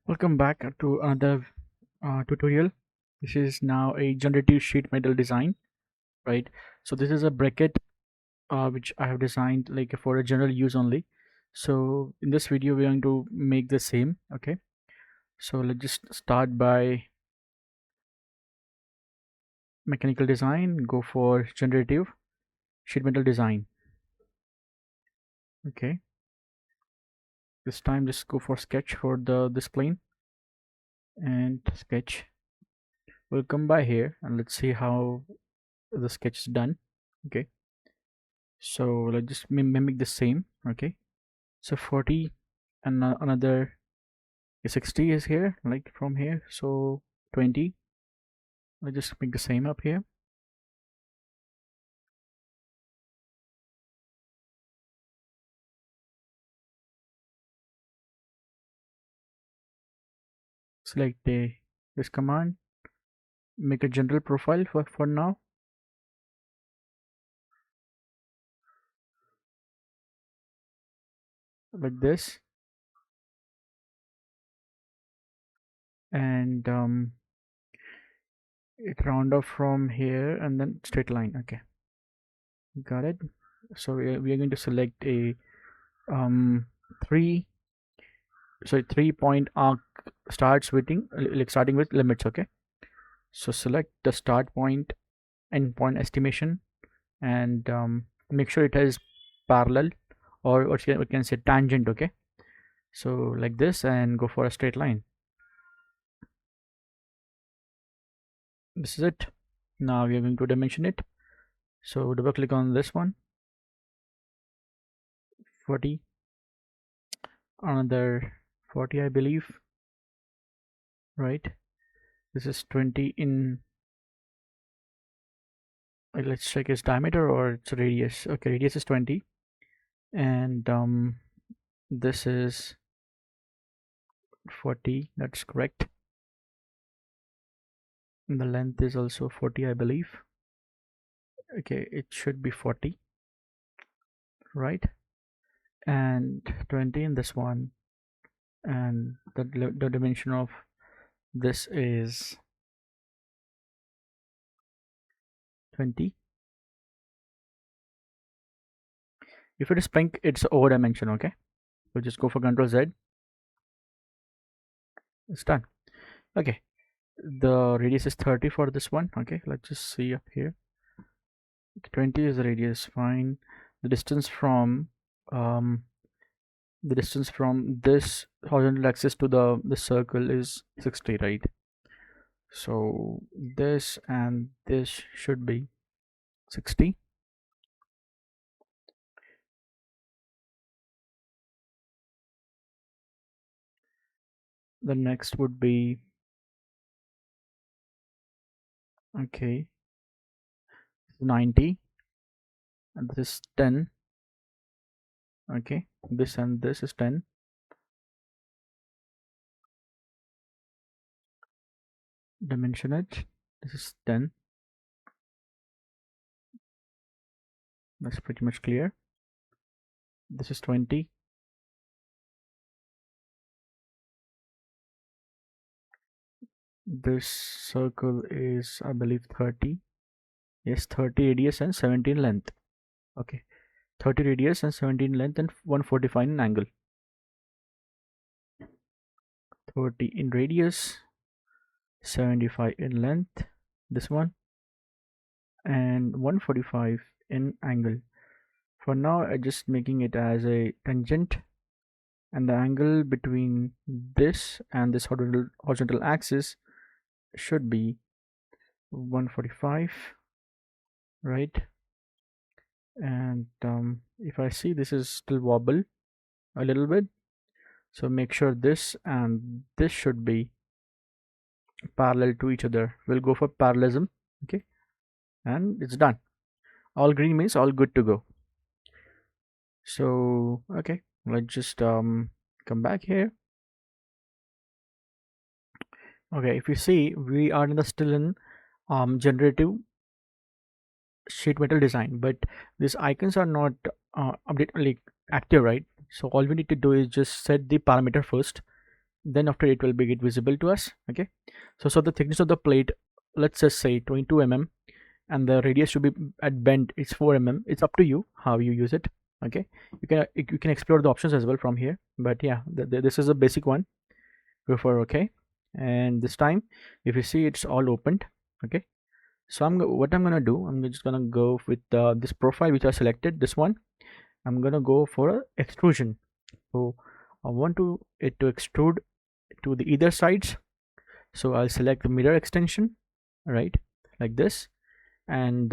Welcome back to another tutorial. This is now a generative sheet metal design, right? So this is a bracket which I have designed like for a general use only. So in this video we're going to make the same. Okay, so let's just start by mechanical design, go for generative sheet metal design. Okay, this time just go for sketch for this plane and sketch. We'll come by here and let's see how the sketch is done. Okay, so let's just mimic the same. Okay, so 40 and another 60 is here, like from here, so 20. Let's just make the same up here. Select this command, make a general profile for now. Like this, and it round off from here and then straight line. Okay, got it. So we are going to select a um 3 3-point arc starts with like starting with limits. Okay, so select the start point, end point estimation, and make sure it has parallel, or we can say tangent. Okay, so like this, and go for a straight line. This is it. Now we are going to dimension it. So double click on this one, 40, another 40 I believe, right? This is 20 in, let's check its diameter or its radius. Okay, radius is 20, and this is 40, that's correct. And the length is also 40 I believe. Okay, it should be 40, right? And 20 in this one, and the dimension of this is 20. If it is pink, it's over dimension. Okay, so just go for Ctrl Z. It's done. Okay, the radius is 30 for this one. Okay, let's just see up here. 20 is the radius, fine. The distance from this horizontal axis to the circle is 60, right? So this and this should be 60. The next would be, okay, 90, and this is 10. Okay, this and this is 10. Dimension it. This is 10. That's pretty much clear. This is 20. This circle is, I believe, 30. Yes, 30 radius and 17 length. Okay, 30 radius and 17 length and 145 in angle. 30 in radius, 75 in length, this one, and 145 in angle. For now I'm just making it as a tangent, and the angle between this and this horizontal axis should be 145, right? And if I see this is still wobble a little bit, so make sure this and this should be parallel to each other. We'll go for parallelism. Okay, and it's done. All green means all good to go. So okay, let's just come back here. Okay, if you see, we are in the still in generative sheet metal design, but these icons are not update like active, right? So all we need to do is just set the parameter first, then after it will be get visible to us. Okay, so the thickness of the plate, let's just say 22 mm, and the radius should be at bend it's 4 mm. It's up to you how you use it. Okay, you can explore the options as well from here, but yeah, this is a basic one. Go for OK, and this time if you see it's all opened. Okay, so what I'm gonna do, I'm just gonna go with this profile which I selected, this one. I'm gonna go for a extrusion. So I want it to extrude to the either sides. So I'll select the mirror extension, right, like this, and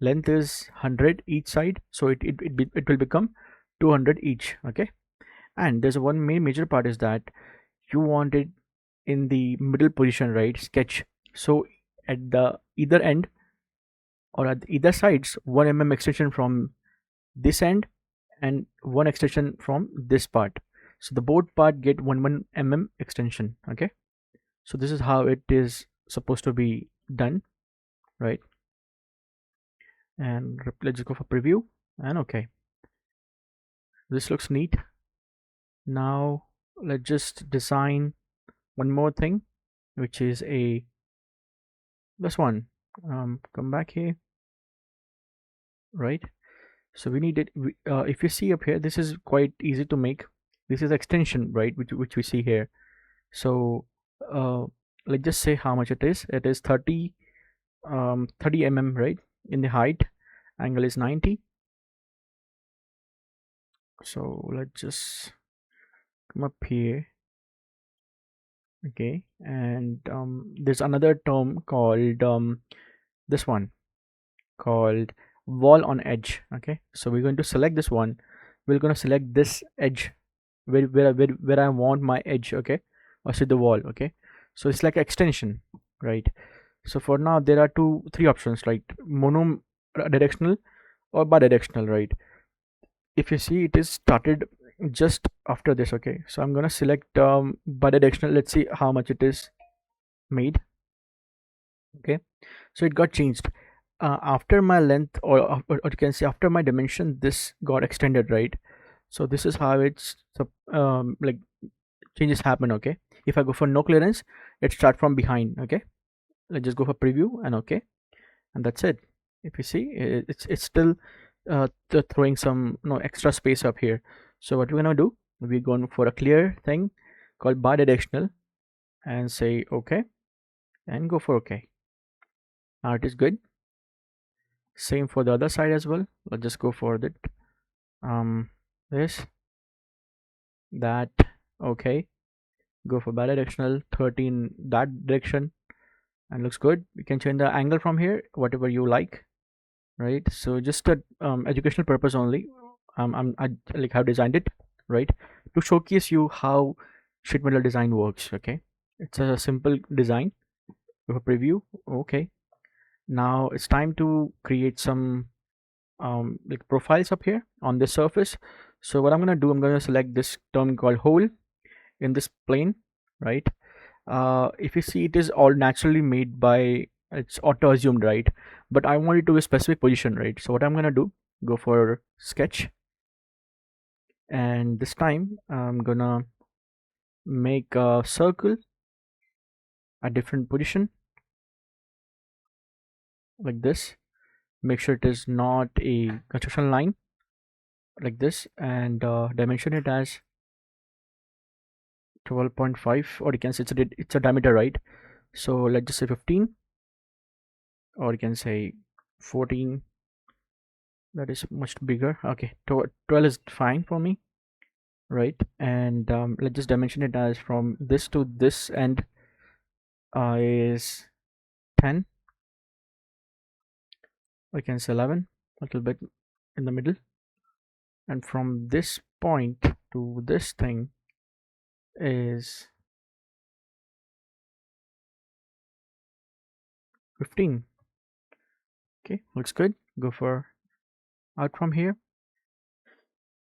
length is 100 each side, so it will become 200 each. Okay, and there's one major part is that you want it in the middle position, right, sketch. So at the either end or at either sides, 1 mm extension from this end and 1 extension from this part, so the both part get 1 mm extension. Okay, so this is how it is supposed to be done, right? And let's go for preview, and okay, this looks neat. Now let's just design one more thing, which is this one. Come back here, right? So we need it. If you see up here, this is quite easy to make. This is extension, right, which we see here. So let's just say how much it is. It is 30 mm, right, in the height. Angle is 90. So let's just come up here. Okay, and there's another term called this one called wall on edge. Okay, so we're going to select this one. We're going to select this edge where I want my edge. Okay, or see the wall. Okay, so it's like extension, right? So for now there are three options, right? Mono directional or bidirectional, right? If you see, it is started just after this. Okay, so I'm gonna select bidirectional. Let's see how much it is made. Okay, so it got changed after my length, or you can say after my dimension, this got extended, right? So this is how it's like changes happen. Okay, if I go for no clearance, it start from behind. Okay, let's just go for preview, and okay, and that's it. If you see, it's still throwing some extra space up here. So what we're gonna do, we're going for a clear thing called bidirectional, and say okay, and go for okay. Now it is good. Same for the other side as well. Let's just go for that. This, that, okay. Go for bidirectional, 13 that direction, and looks good. You can change the angle from here, whatever you like, right? So just a educational purpose only. I like how designed it, right, to showcase you how sheet metal design works. Okay, it's a simple design. Go for preview. Okay, now it's time to create some like profiles up here on this surface. So what I'm gonna do, I'm gonna select this term called hole in this plane, right? If you see, it is all naturally made by, it's auto assumed, right? But I want it to a specific position, right? So what I'm gonna do, go for sketch, and this time I'm gonna make a circle at different position like this. Make sure it is not a construction line like this, and dimension it as 12.5, or you can say it's a diameter, right? So let's just say 15, or you can say 14. That is much bigger. Okay, 12 is fine for me, right? And let's just dimension it as from this to this end is 10, or you can say 11, a little bit in the middle, and from this point to this thing is 15. Okay, looks good. Go for out from here.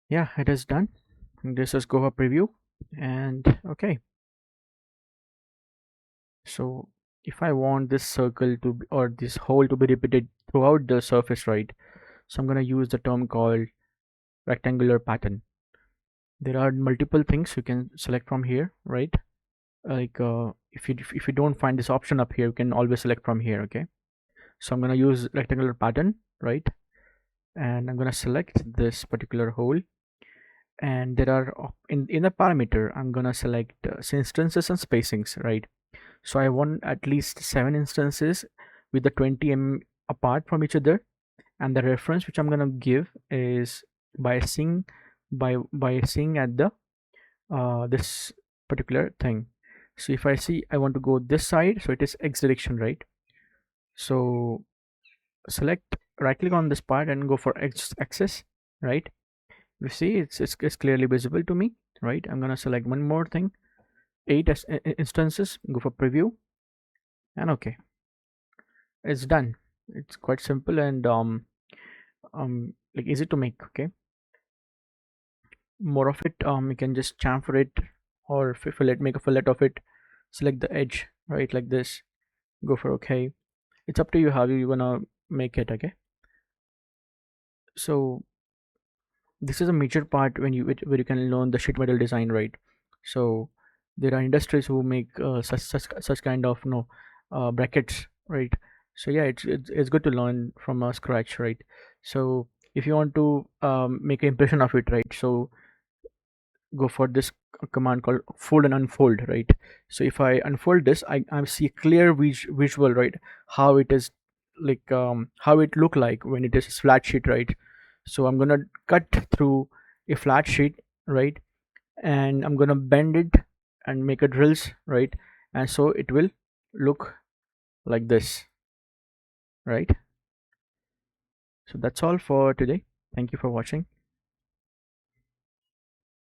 Yeah, it is done. This is go for preview, and okay. So if I want this circle to be, or this hole to be repeated throughout the surface, right? So I'm gonna use the term called rectangular pattern. there are multiple things you can select from here, right? Like if you don't find this option up here, you can always select from here. Okay, so I'm gonna use rectangular pattern, right? And I'm gonna select this particular hole, and there are in the parameter I'm gonna select instances and spacings, right? So I want at least 7 instances with the 20 apart from each other, and the reference which I'm gonna give is by seeing seeing at the this particular thing. So if I see I want to go this side, so it is X direction, right? So select, right click on this part and go for X axis, right? You see it's clearly visible to me, right? I'm gonna select one more thing, 8 instances, go for preview, and okay, it's done. It's quite simple and like easy to make. Okay, more of it, you can just chamfer it or fillet, make a fillet of it, select the edge, right, like this, go for okay. It's up to you how you wanna make it. Okay, so this is a major part when where you can learn the sheet metal design, right? So there are industries who make such kind of brackets, right? So yeah, it's good to learn from scratch, right? So if you want to make an impression of it, right, so go for this command called fold and unfold, right? So if I unfold this, I see a clear visual, right, how it is, like how it look like when it is flat sheet, right? So I'm gonna cut through a flat sheet, right, and I'm gonna bend it and make a drills, right, and so it will look like this, right? So that's all for today. Thank you for watching.